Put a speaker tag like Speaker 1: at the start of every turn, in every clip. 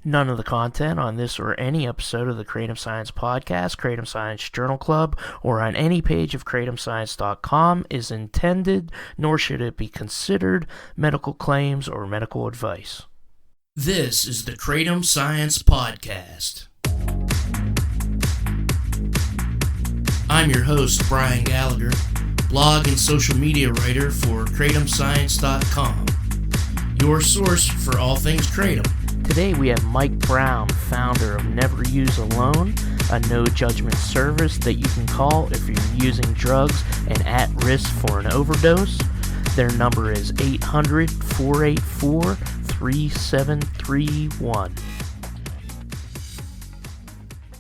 Speaker 1: None of the content on this or any episode of the Kratom Science Podcast, Kratom Science Journal Club, or on any page of kratomscience.com is intended, nor should it be considered, medical claims or medical advice. This is the Kratom Science Podcast. I'm your host, Brian Gallagher, blog and social media writer for kratomscience.com, your source for all things Kratom. Today we have Mike Brown, founder of Never Use Alone, a no-judgment service that you can call if you're using drugs and at risk for an overdose. Their number is 800-484-3731.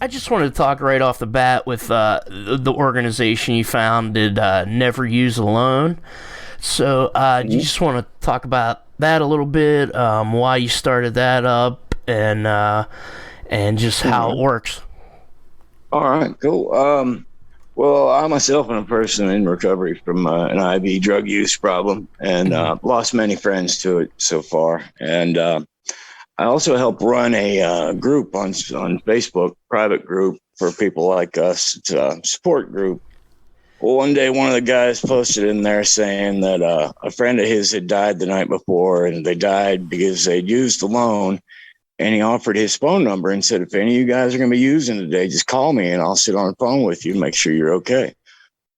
Speaker 1: I just wanted to talk right off the bat with the organization you founded, Never Use Alone. So you just want to talk about that a little bit, why you started that up, and just how it works.
Speaker 2: All right, cool. Well, I myself am a person in recovery from an IV drug use problem, and lost many friends to it so far. And I also help run a group on Facebook, private group for people like us. It's a support group. Well, one day, one of the guys posted in there saying that a friend of his had died the night before, and they died because they'd used alone. And he offered his phone number and said, if any of you guys are going to be using today, just call me and I'll sit on the phone with you and make sure you're okay.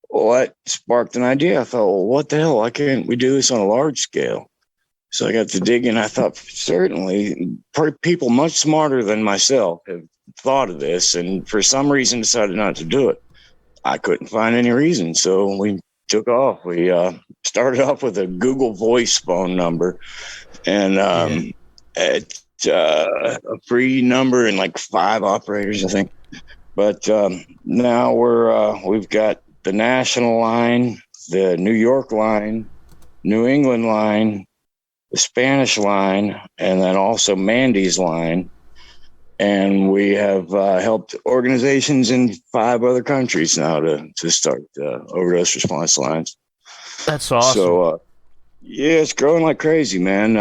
Speaker 2: Well, that sparked an idea. I thought, well, what the hell? Why can't we do this on a large scale? So I got to digging. I thought, certainly, people much smarter than myself have thought of this, and for some reason decided not to do it. I couldn't find any reason, so we took off. We started off with a Google Voice phone number, and it's a free number and like 5 operators, I think. But now we've got the national line, the New York line, New England line, the Spanish line, and then also Mandy's line. And we have helped organizations in 5 other countries now to start overdose response lines.
Speaker 1: That's awesome.
Speaker 2: So, yeah, it's growing like crazy, man.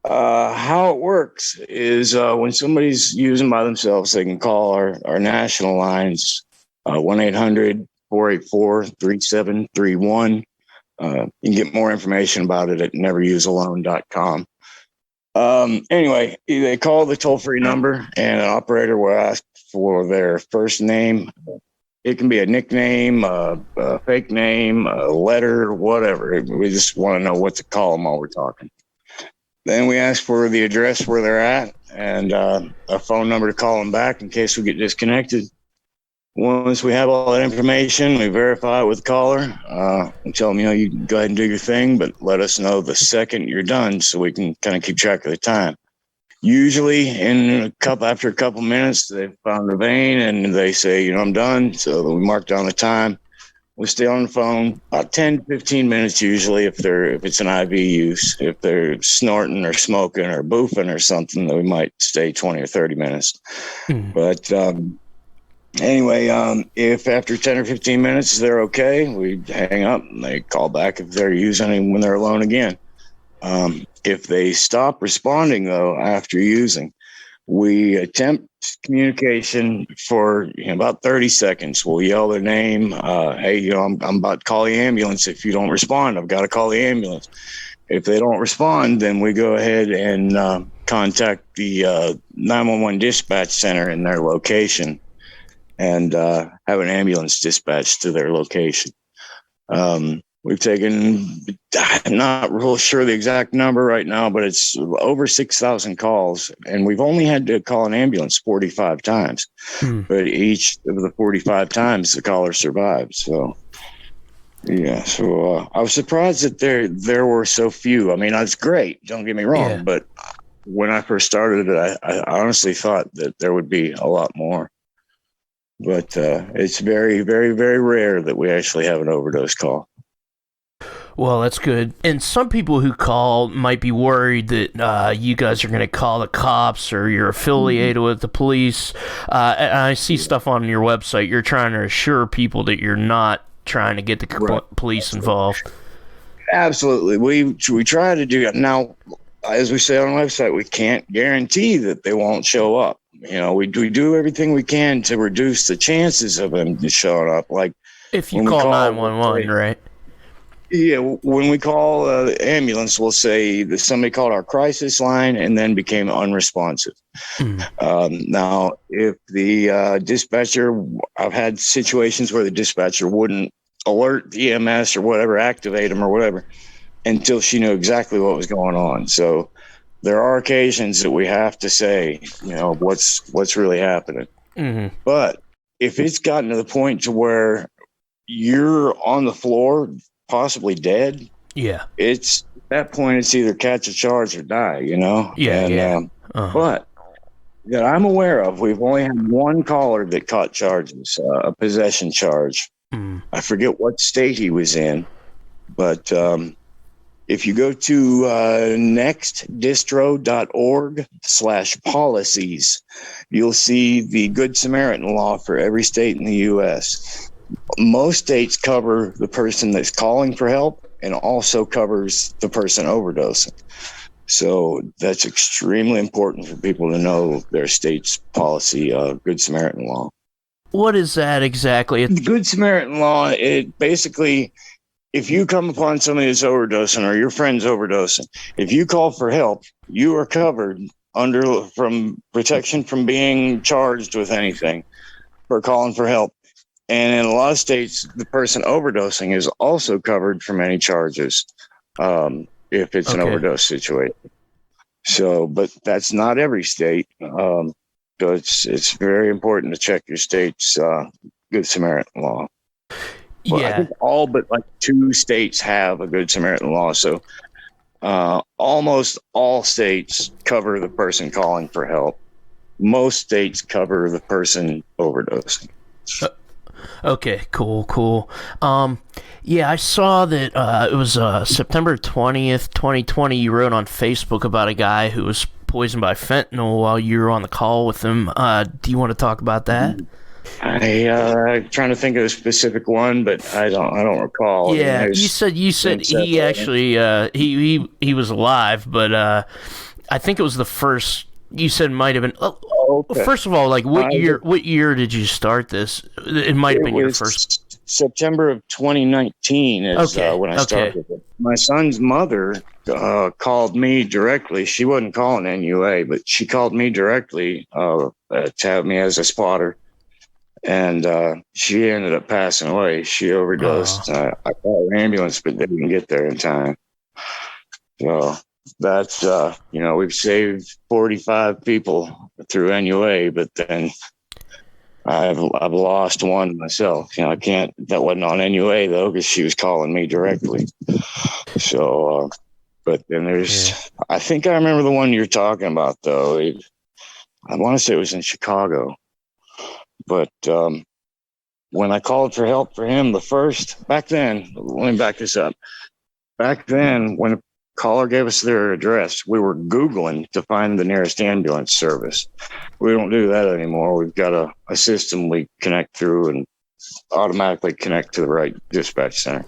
Speaker 2: How it works is when somebody's using by themselves, they can call our national lines, 1-800-484-3731. You can get more information about it at neverusealone.com. Anyway, they call the toll-free number, and an operator will ask for their first name. It can be a nickname, a fake name, a letter, whatever. We just want to know what to call them while we're talking. Then we ask for the address where they're at and a phone number to call them back in case we get disconnected. Once we have all that information, we verify it with the caller. We tell them, you can go ahead and do your thing, but let us know the second you're done so we can kind of keep track of the time. Usually after a couple minutes, they've found the vein and they say, I'm done. So we mark down the time. We stay on the phone about 10 to 15 minutes usually if it's an IV use. If they're snorting or smoking or boofing or something, then we might stay 20 or 30 minutes. But anyway, if after 10 or 15 minutes they're okay, we hang up and they call back if they're using it when they're alone again. If they stop responding, though, after using, we attempt communication for about 30 seconds. We'll yell their name. Hey, I'm about to call the ambulance. If you don't respond, I've got to call the ambulance. If they don't respond, then we go ahead and contact the 911 dispatch center in their location and have an ambulance dispatched to their location. We've taken, I'm not real sure the exact number right now, but it's over 6,000 calls, and we've only had to call an ambulance 45 times. But each of the 45 times, the caller survived. So, yeah. So I was surprised that there were so few. I mean, that's great. Don't get me wrong, but when I first started it, I honestly thought that there would be a lot more. But it's very, very, very rare that we actually have an overdose call.
Speaker 1: Well, that's good. And some people who call might be worried that you guys are going to call the cops or you're affiliated with the police. And I see stuff on your website. You're trying to assure people that you're not trying to get the police involved.
Speaker 2: Absolutely. We try to do it. Now, as we say on the website, we can't guarantee that they won't show up. We do everything we can to reduce the chances of them showing up. Like
Speaker 1: if you call 911, right?
Speaker 2: Yeah, when we call the ambulance, we'll say that somebody called our crisis line and then became unresponsive. Now, if the dispatcher, I've had situations where the dispatcher wouldn't alert the EMS or whatever, activate them or whatever, until she knew exactly what was going on. So there are occasions that we have to say, what's really happening. But if it's gotten to the point to where you're on the floor, possibly dead. Yeah. At that point, it's either catch a charge or die, But that I'm aware of, we've only had one caller that caught charges, a possession charge. I forget what state he was in, but if you go to nextdistro.org/policies, you'll see the Good Samaritan law for every state in the U.S. Most states cover the person that's calling for help and also covers the person overdosing. So that's extremely important for people to know their state's policy, Good Samaritan law.
Speaker 1: What is that exactly?
Speaker 2: The Good Samaritan law, it basically, if you come upon somebody that's overdosing or your friend's overdosing, if you call for help, you are covered from protection from being charged with anything for calling for help. And in a lot of states, the person overdosing is also covered from any charges if it's an overdose situation. So, but that's not every state. So it's very important to check your state's Good Samaritan law. Well, I think all but like 2 states have a Good Samaritan law. So almost all states cover the person calling for help. Most states cover the person overdosing.
Speaker 1: Okay, cool. I saw that it was September 20th, 2020, you wrote on Facebook about a guy who was poisoned by fentanyl while you were on the call with him. Do you want to talk about that?
Speaker 2: I'm trying to think of a specific one, but I don't recall.
Speaker 1: Yeah, I mean, you said he actually he was alive, but I think it was the first. You said might have been. Okay. First of all, like what year did you start this? It might have been your first.
Speaker 2: September of 2019 is when I started it. My son's mother called me directly. She wasn't calling NUA, but she called me directly to have me as a spotter. And she ended up passing away. She overdosed. I called an ambulance, but they didn't get there in time. So that's, we've saved 45 people through NUA, but then I've lost one myself. That wasn't on NUA though, because she was calling me directly. So, but then I think I remember the one you're talking about though. I want to say it was in Chicago. But when I called for help for him back then, let me back this up. Back then, when a caller gave us their address, we were Googling to find the nearest ambulance service. We don't do that anymore. We've got a system we connect through and automatically connect to the right dispatch center.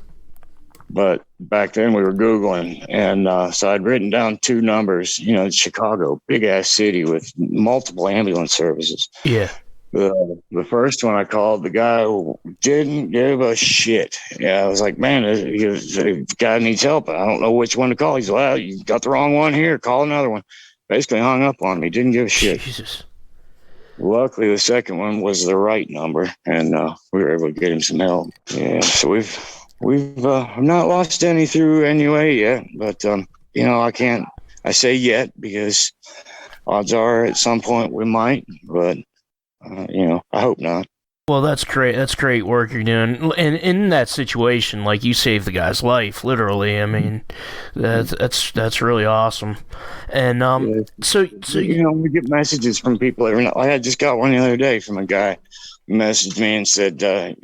Speaker 2: But back then we were Googling, and so I'd written down 2 numbers, Chicago, big ass city with multiple ambulance services.
Speaker 1: Yeah.
Speaker 2: The first one I called, the guy didn't give a shit. Yeah, I was like, man, the guy needs help. I don't know which one to call. He's like, well, you got the wrong one here. Call another one. Basically hung up on me. Didn't give a shit.
Speaker 1: Jesus.
Speaker 2: Luckily, the second one was the right number, and we were able to get him some help. Yeah, so we've not lost any through NUA yet, but I say yet because odds are at some point we might, but I hope not.
Speaker 1: Well, that's great. That's great work you're doing. And in that situation, like, you saved the guy's life, literally. I mean, that's really awesome. And so
Speaker 2: we get messages from people every night. I just got one the other day from a guy who messaged me and said, I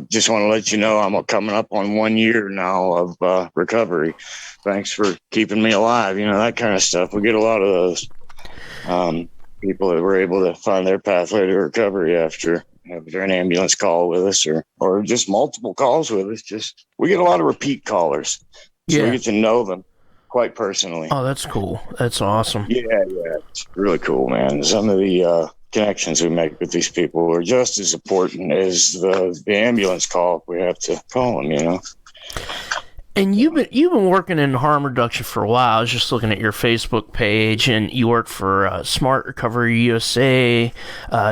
Speaker 2: just want to let you know I'm coming up on 1 year now of recovery. Thanks for keeping me alive. That kind of stuff. We get a lot of those. People that were able to find their pathway to recovery after an ambulance call with us or just multiple calls with us. We get a lot of repeat callers. So we get to know them. quite personally.
Speaker 1: Oh, that's cool. That's awesome.
Speaker 2: Yeah, it's really cool, man. Some of the connections we make with these people are just as important as the ambulance call if we have to call them, you know.
Speaker 1: And you've been working in harm reduction for a while. I was just looking at your Facebook page, and you work for Smart Recovery USA.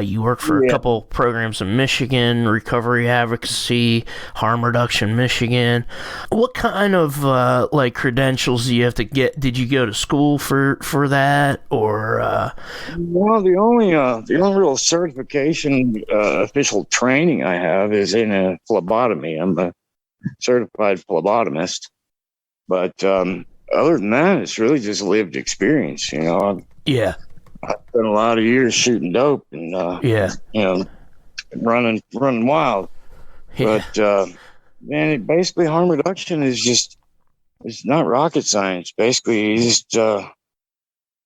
Speaker 1: You work for a couple programs in Michigan, Recovery Advocacy, Harm Reduction Michigan. What kind of like credentials do you have to get? Did you go to school for that, or?
Speaker 2: Well, the only real certification official training I have is in a phlebotomy. I'm a certified phlebotomist, but other than that, it's really just lived experience. You know, I've spent a lot of years shooting dope and you know, running wild. But man, basically harm reduction is just, it's not rocket science. Basically, it's just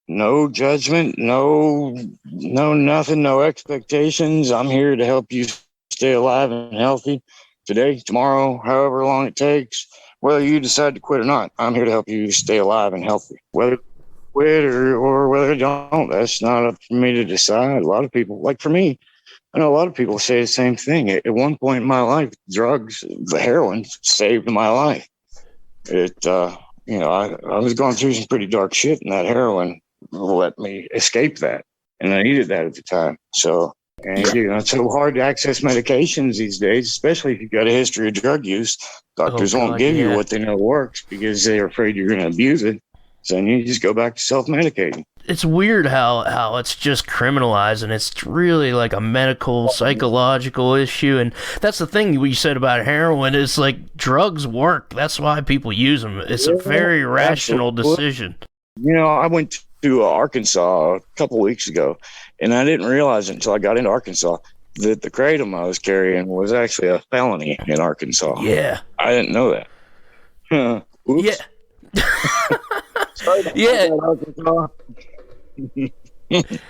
Speaker 2: no judgment, no nothing, no expectations. I'm here to help you stay alive and healthy today, tomorrow, however long it takes, whether you decide to quit or not. I'm here to help you stay alive and healthy. Whether quit or whether you don't, that's not up for me to decide. A lot of people, like for me, I know a lot of people say the same thing. At one point in my life, drugs, the heroin saved my life. It, you know, I was going through some pretty dark shit, and that heroin let me escape that. And I needed that at the time. So, and you know, it's so hard to access medications these days, especially if you've got a history of drug use. Doctors won't give you what they know works because they're afraid you're going to abuse it. So then you just go back to self-medicating.
Speaker 1: It's weird how it's just criminalized, and it's really like a medical, psychological issue. And that's the thing you said about heroin is like drugs work. That's why people use them. It's a very rational decision.
Speaker 2: You know, I went to Arkansas a couple of weeks ago, and I didn't realize it until I got into Arkansas that the Kratom I was carrying was actually a felony in Arkansas.
Speaker 1: Yeah.
Speaker 2: I didn't know that. Oops.
Speaker 1: Yeah.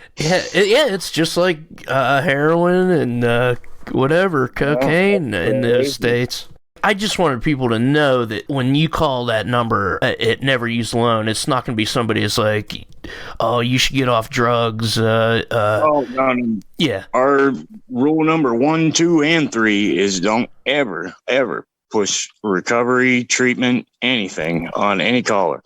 Speaker 1: It's just like heroin and whatever, cocaine in the States. I just wanted people to know that when you call that number, it never used alone. It's not going to be somebody that's like, oh, you should get off drugs. Yeah. Our
Speaker 2: rule number 1, 2, and 3 is don't ever push recovery, treatment, anything on any caller.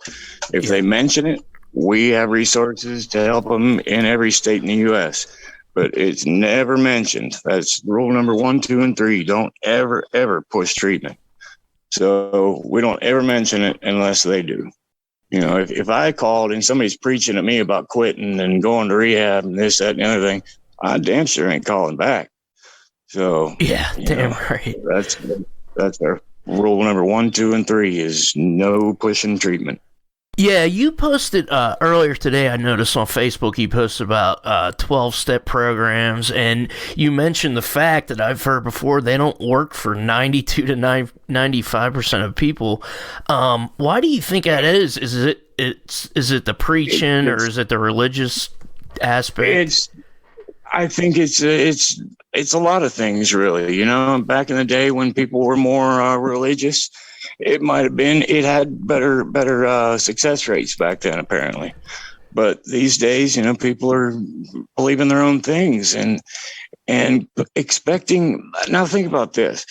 Speaker 2: If they mention it, we have resources to help them in every state in the U.S., but it's never mentioned. That's rule number 1, 2, and 3. Don't ever push treatment. So we don't ever mention it unless they do. You know, if I called and somebody's preaching at me about quitting and going to rehab and this, that, and the other thing, I damn sure ain't calling back. So
Speaker 1: yeah, damn right.
Speaker 2: That's our rule number 1, 2, and 3 is no pushing treatment.
Speaker 1: Yeah, you posted earlier today, I noticed on Facebook, you posted about 12-step programs, and you mentioned the fact that I've heard before they don't work for 92 to 95% of people. Why do you think that is? Is it the preaching or is it the religious aspect?
Speaker 2: I think it's a lot of things, really. You know, back in the day when people were more religious, it might have been, it had better success rates back then, apparently. But these days, you know, people are believing their own things and expecting. Now think about this.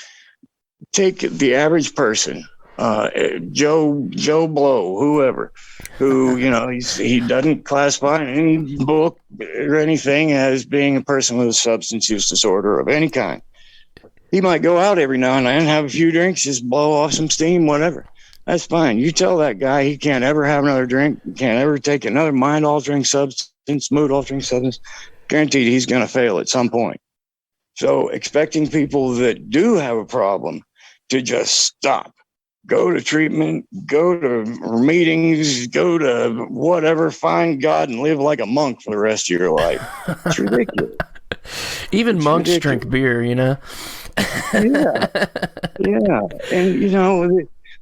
Speaker 2: Take the average person, Joe Blow, whoever, who, you know, he doesn't classify in any book or anything as being a person with a substance use disorder of any kind. He might go out every now and then, have a few drinks, just blow off some steam, whatever. That's fine. You tell that guy he can't ever have another drink, can't ever take another mind-altering substance, mood-altering substance, guaranteed he's going to fail at some point. So expecting people that do have a problem to just stop, go to treatment, go to meetings, go to whatever, find God and live like a monk for the rest of your life. It's ridiculous.
Speaker 1: Even monks drink beer, you know?
Speaker 2: Yeah. And, you know,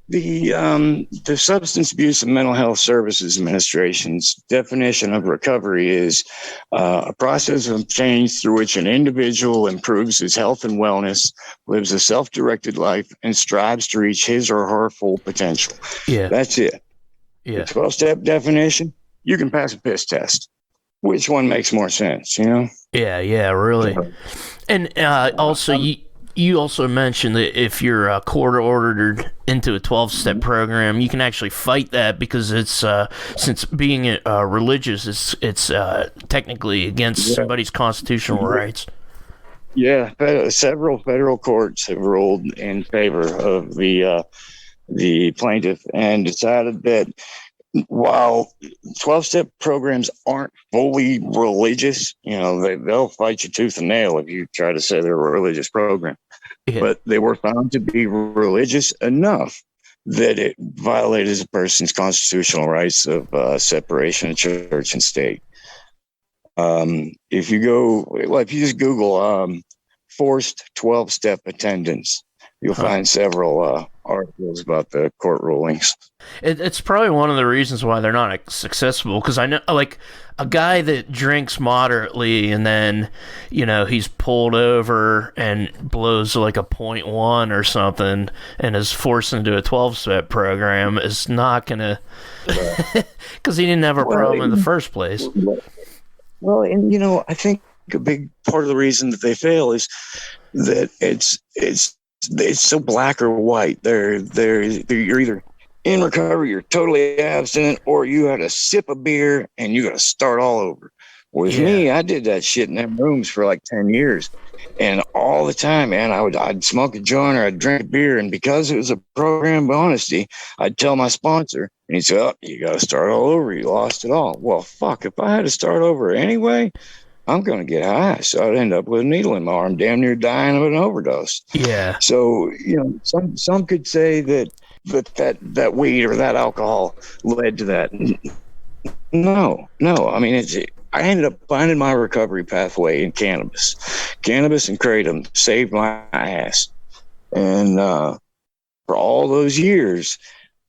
Speaker 2: the Substance Abuse and Mental Health Services Administration's definition of recovery is a process of change through which an individual improves his health and wellness, lives a self-directed life, and strives to reach his or her full potential.
Speaker 1: Yeah.
Speaker 2: That's it. The 12-step definition, you can pass a piss test. Which one makes more sense, you know?
Speaker 1: Yeah, really. And also, you also mentioned that if you're court-ordered into a 12-step program, you can actually fight that because it's since being religious, it's technically against somebody's constitutional rights.
Speaker 2: Yeah, several federal courts have ruled in favor of the plaintiff and decided that while 12-step programs aren't fully religious, you know, they'll fight you tooth and nail if you try to say they're a religious program. Yeah. But they were found to be religious enough that it violated a person's constitutional rights of separation of church and state. If you just Google forced 12-step attendance, you'll find several articles about the court rulings.
Speaker 1: It's probably one of the reasons why they're not successful, because I know, like, a guy that drinks moderately and then, you know, he's pulled over and blows like a 0.1 or something and is forced into a 12-step program is not going to, because he didn't have a problem in the first place.
Speaker 2: Well, and, you know, I think a big part of the reason that they fail is that it's so black or white. You're either in recovery, you're totally abstinent, or you had a sip of beer and you got to start all over. With me, I did that shit in them rooms for like 10 years. And all the time, man, I'd smoke a joint or I'd drink a beer. And because it was a program of honesty, I'd tell my sponsor, and he'd say, "Oh, you got to start all over. You lost it all." Well, fuck, if I had to start over anyway, I'm going to get high. So I'd end up with a needle in my arm, damn near dying of an overdose.
Speaker 1: Yeah.
Speaker 2: So, you know, some could say that weed or that alcohol led to that. No. I mean, I ended up finding my recovery pathway in cannabis. Cannabis and Kratom saved my ass. And for all those years,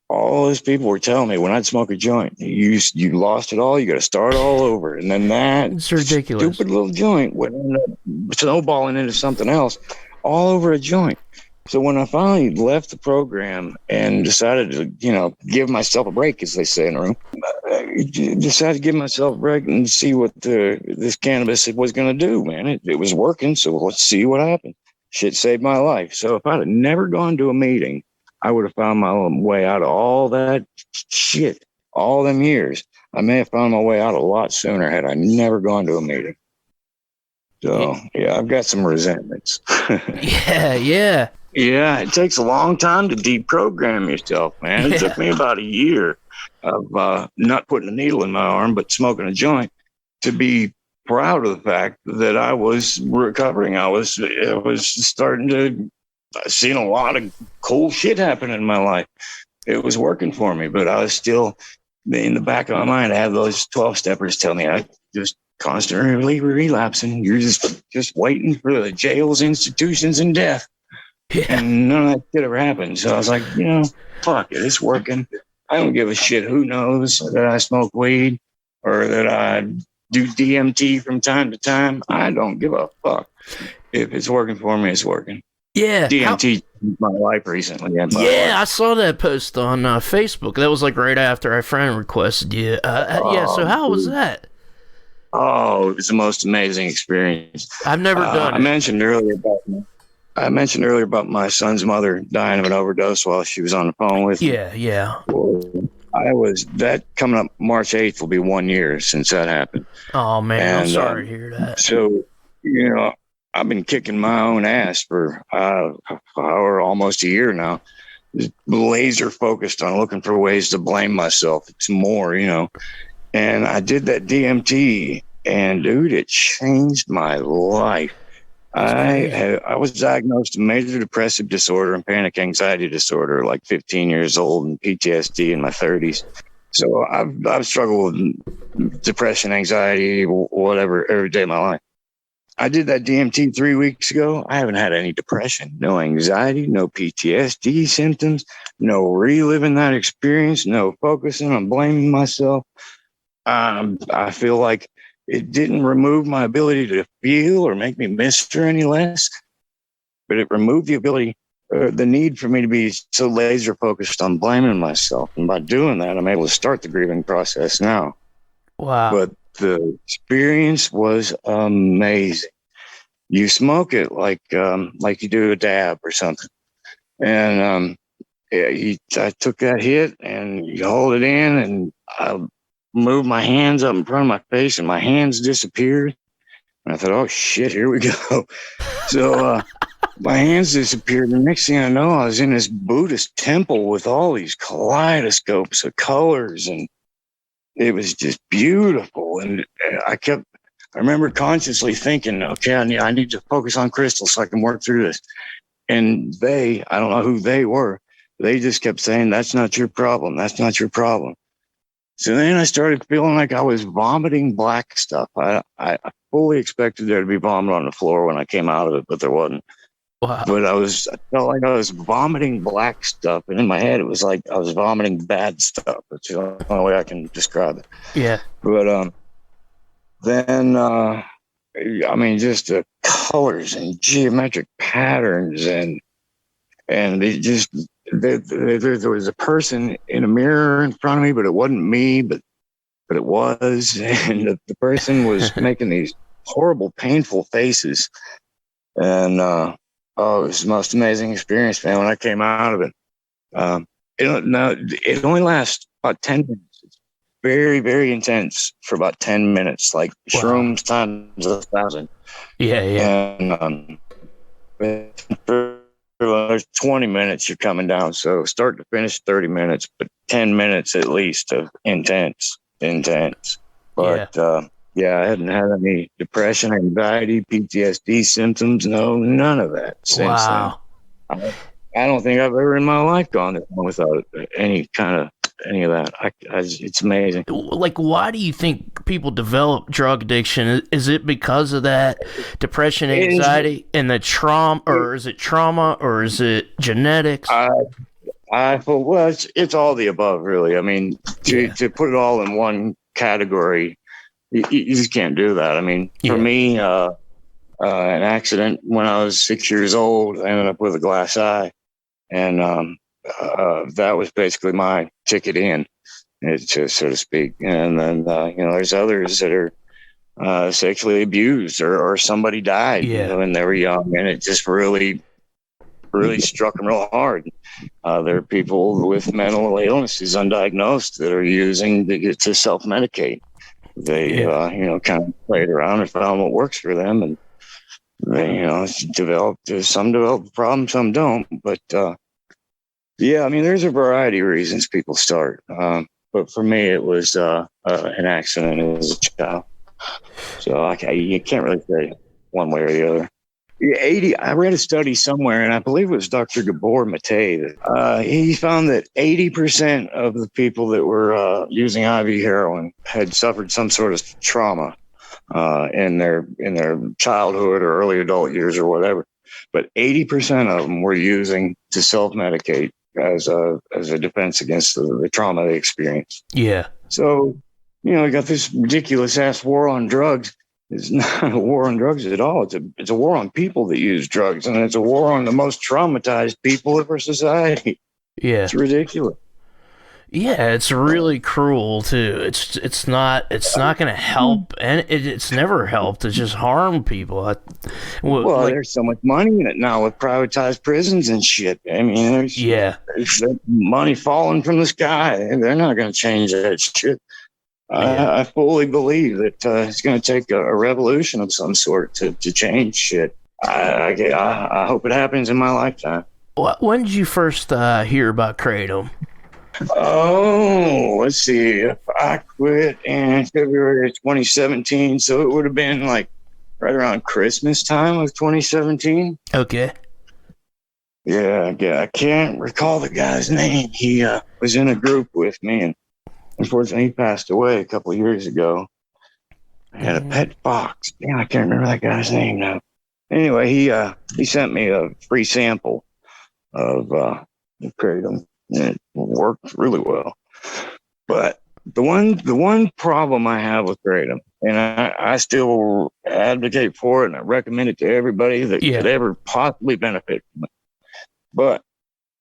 Speaker 2: all those people were telling me when I'd smoke a joint, you lost it all, you got to start all over. And then it's ridiculous. Stupid little joint would end up snowballing into something else all over a joint. So when I finally left the program and decided to, you know, give myself a break, as they say in the room, I decided to give myself a break and see what this cannabis was going to do, man. It was working, so let's see what happened. Shit saved my life. So if I'd have never gone to a meeting, I would have found my own way out of all that shit, all them years. I may have found my way out a lot sooner had I never gone to a meeting. So, yeah, I've got some resentments.
Speaker 1: Yeah.
Speaker 2: Yeah, it takes a long time to deprogram yourself, man. It took me about a year of not putting a needle in my arm, but smoking a joint to be proud of the fact that I was recovering. I was starting to see a lot of cool shit happen in my life. It was working for me, but I was still in the back of my mind. I had those 12-steppers tell me I just constantly relapsing. You're just waiting for the jails, institutions, and death. Yeah. And none of that shit ever happened. So I was like, you know, fuck it, it's working. I don't give a shit who knows that I smoke weed or that I do DMT from time to time. I don't give a fuck. If it's working for me, it's working.
Speaker 1: Yeah.
Speaker 2: DMT changed my life recently.
Speaker 1: I saw that post on Facebook. That was like right after our friend requested you. So how was that?
Speaker 2: Oh, it was the most amazing experience.
Speaker 1: I've never done it.
Speaker 2: I mentioned earlier about my son's mother dying of an overdose while she was on the phone with me.
Speaker 1: Yeah.
Speaker 2: Well, coming up March 8th will be 1 year since that happened.
Speaker 1: Oh, man, I'm sorry to hear that.
Speaker 2: So, you know, I've been kicking my own ass for almost a year now. Just laser focused on looking for ways to blame myself. It's more, you know. And I did that DMT, and, dude, it changed my life. I was diagnosed with major depressive disorder and panic anxiety disorder, like 15 years old, and PTSD in my 30s. So I've struggled with depression, anxiety, whatever, every day of my life. I did that DMT 3 weeks ago. I haven't had any depression, no anxiety, no PTSD symptoms, no reliving that experience, no focusing on blaming myself. I feel like it didn't remove my ability to feel or make me miss her any less, but it removed the ability the need for me to be so laser focused on blaming myself. And by doing that, I'm able to start the grieving process now.
Speaker 1: Wow.
Speaker 2: But the experience was amazing. You smoke it like you do a dab or something. And I took that hit and you hold it in, and I moved my hands up in front of my face, and my hands disappeared. And I thought, oh shit, here we go. So my hands disappeared. The next thing I know, I was in this Buddhist temple with all these kaleidoscopes of colors, and it was just beautiful. And I remember consciously thinking, okay, I need to focus on crystals so I can work through this. And I don't know who they were. They just kept saying, that's not your problem. That's not your problem. So then I started feeling like I was vomiting black stuff. I fully expected there to be vomit on the floor when I came out of it, but there wasn't.
Speaker 1: Wow.
Speaker 2: But I felt like I was vomiting black stuff. And in my head, it was like I was vomiting bad stuff. That's the only way I can describe it.
Speaker 1: Yeah.
Speaker 2: But then, just the colors and geometric patterns and it just, there was a person in a mirror in front of me, but it wasn't me, but it was. And the person was making these horrible, painful faces. And, it was the most amazing experience, man. When I came out of it, it only lasts about 10 minutes. It's very, very intense for about 10 minutes, like shrooms times 1,000.
Speaker 1: Yeah.
Speaker 2: And for 20 minutes, you're coming down. So start to finish, 30 minutes, but 10 minutes at least of intense. But I hadn't had any depression, anxiety, PTSD symptoms. No, none of that since then. I don't think I've ever in my life gone this long without any of that. It's amazing.
Speaker 1: Like, why do you think people develop drug addiction? Is it because of that depression, anxiety, and the trauma, or is it trauma, or is it genetics?
Speaker 2: It's all the above, really. I mean, to put it all in one category, you just can't do that. I mean, for me, an accident when I was 6 years old, I ended up with a glass eye. And that was basically my ticket in, so to speak. And then, there's others that are sexually abused or somebody died when they were young. And it just really, really struck them real hard. There are people with mental illnesses undiagnosed that are using to self-medicate. They, kind of played around and found what works for them. And they, some develop the problem, some don't. But, there's a variety of reasons people start. But for me, it was an accident as a child. So you can't really say one way or the other. I read a study somewhere, and I believe it was Dr. Gabor Mate. He found that 80% of the people that were using IV heroin had suffered some sort of trauma in their childhood or early adult years or whatever. But 80% of them were using to self-medicate as a defense against the trauma they experienced.
Speaker 1: Yeah.
Speaker 2: So, we got this ridiculous ass war on drugs. It's not a war on drugs at all. It's a war on people that use drugs, and it's a war on the most traumatized people of our society.
Speaker 1: Yeah.
Speaker 2: It's ridiculous.
Speaker 1: Yeah, it's really cruel too. It's not going to help, and it's never helped. It's just harmed people.
Speaker 2: There's so much money in it now with privatized prisons and shit. I mean, there's money falling from the sky, and they're not going to change that shit. I fully believe that it's going to take a revolution of some sort to change shit. I hope it happens in my lifetime.
Speaker 1: When did you first hear about Kratom?
Speaker 2: Oh, let's see. I quit in February of 2017, so it would have been like right around Christmas time of 2017.
Speaker 1: Okay.
Speaker 2: Yeah, I can't recall the guy's name. He was in a group with me, and unfortunately, he passed away a couple of years ago. I had a pet fox. Damn, I can't remember that guy's name now. Anyway, he sent me a free sample of Kratom. It worked really well. But the one problem I have with Kratom, and I still advocate for it, and I recommend it to everybody that could ever possibly benefit from it, But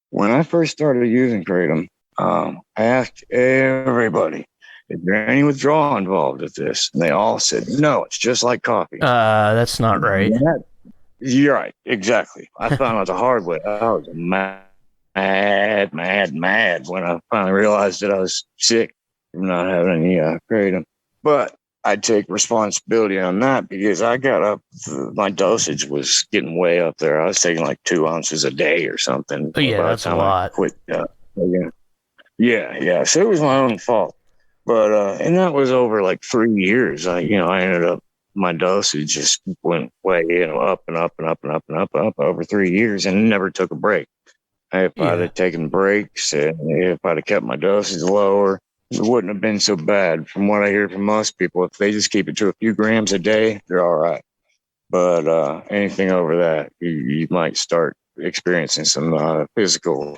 Speaker 2: when I first started using Kratom, I asked everybody, is there any withdrawal involved with this? And they all said, no, it's just like coffee.
Speaker 1: That's not right.
Speaker 2: You're right. Exactly. I found out the hard way. I was mad when I finally realized that I was sick from not having any Kratom. But I take responsibility on that because I got up, my dosage was getting way up there. I was taking like 2 ounces a day or something.
Speaker 1: Oh, yeah, that's a lot.
Speaker 2: I quit. Yeah. So it was my own fault. But, and that was over like 3 years. I ended up, my dosage just went way, up and up and up and up and up and up over 3 years and never took a break. If I'd have taken breaks, and if I'd have kept my dosage lower, it wouldn't have been so bad. From what I hear from most people, if they just keep it to a few grams a day, they're all right. But anything over that, you might start experiencing some physical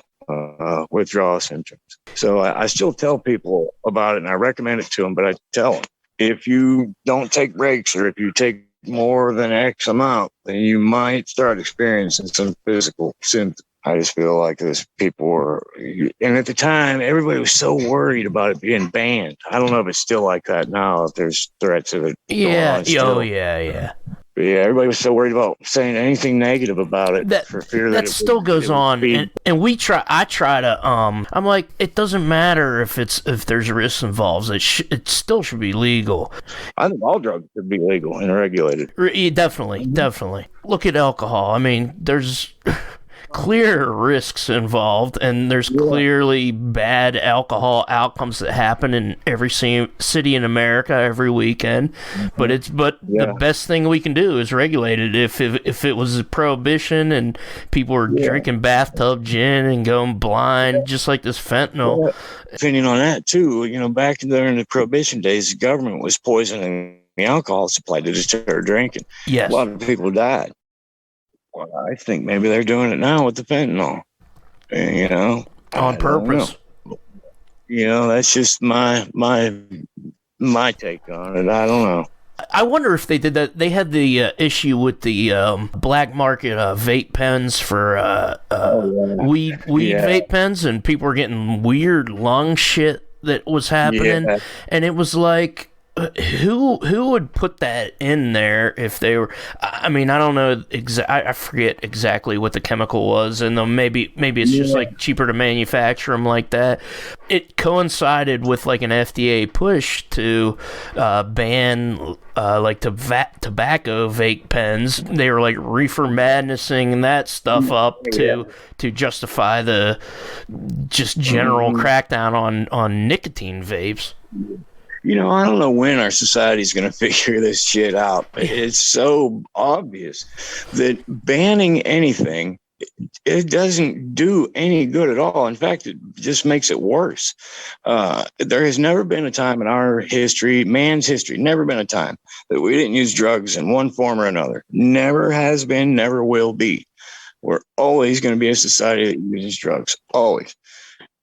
Speaker 2: withdrawal symptoms. So I still tell people about it, and I recommend it to them, but I tell them, if you don't take breaks or if you take more than X amount, then you might start experiencing some physical symptoms. I just feel like those people were, and at the time, everybody was so worried about it being banned. I don't know if it's still like that now, if there's threats of it.
Speaker 1: Yeah.
Speaker 2: Oh,
Speaker 1: yeah.
Speaker 2: But yeah, everybody was so worried about saying anything negative about it for fear that it
Speaker 1: still goes on. And I try to, I'm like, it doesn't matter if there's risks involved. It still should be legal.
Speaker 2: I think all drugs should be legal and regulated.
Speaker 1: Definitely. Look at alcohol. I mean, there's clear risks involved, and there's clearly bad alcohol outcomes that happen in every city in America every weekend. But the best thing we can do is regulate it. If it was a prohibition and people were drinking bathtub gin and going blind, just like this fentanyl.
Speaker 2: Opinion on that too. Back during the prohibition days, the government was poisoning the alcohol supply to deter drinking.
Speaker 1: Yes,
Speaker 2: a lot of people died. Well, I think maybe they're doing it now with the fentanyl,
Speaker 1: on purpose.
Speaker 2: That's just my take on it. I don't know.
Speaker 1: I wonder if they did that. They had the issue with the black market vape pens for weed vape pens, and people were getting weird lung shit that was happening, and it was like, who would put that in there if they were? I mean, I don't know. I forget exactly what the chemical was, and then maybe it's just like cheaper to manufacture them like that. It coincided with like an FDA push to ban like tobacco vape pens. They were like reefer madnessing that stuff up to justify the just general crackdown on nicotine vapes.
Speaker 2: I don't know when our society is going to figure this shit out. It's so obvious that banning anything, it doesn't do any good at all. In fact, it just makes it worse. There has never been a time in our history, man's history, never been a time that we didn't use drugs in one form or another. Never has been, never will be. We're always going to be a society that uses drugs. Always.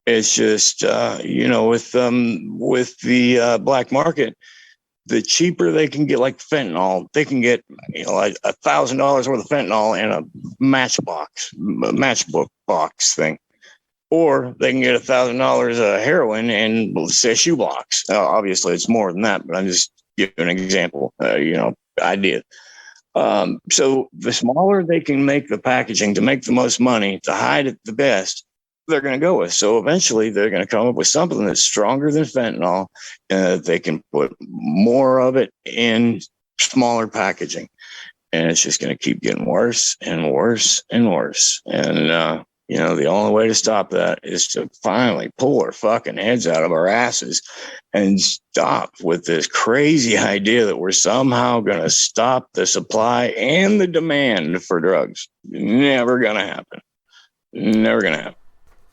Speaker 2: It's just, with the black market, the cheaper they can get, like fentanyl, they can get, like $1,000 worth of fentanyl in a matchbook box thing. Or they can get $1,000 of heroin in, let's say, a shoebox. Obviously, it's more than that, but I'm just giving an example, idea. So the smaller they can make the packaging to make the most money, to hide it the best, they're going to go with. So eventually they're going to come up with something that's stronger than fentanyl. They can put more of it in smaller packaging, and it's just going to keep getting worse and worse and worse. And, the only way to stop that is to finally pull our fucking heads out of our asses and stop with this crazy idea that we're somehow going to stop the supply and the demand for drugs. Never going to happen. Never going to happen.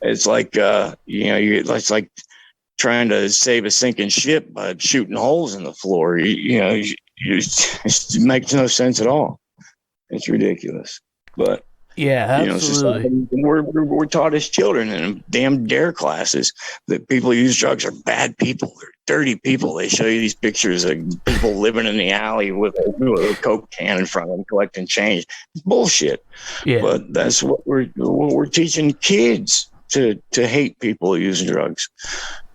Speaker 2: It's like, it's like trying to save a sinking ship by shooting holes in the floor. It makes no sense at all. It's ridiculous. But
Speaker 1: Yeah, absolutely.
Speaker 2: Society, we're taught as children in damn dare classes that people who use drugs are bad people. They're dirty people. They show you these pictures of people living in the alley with a Coke can in front of them collecting change. It's bullshit.
Speaker 1: Yeah.
Speaker 2: But that's what we're teaching kids to hate people who use drugs.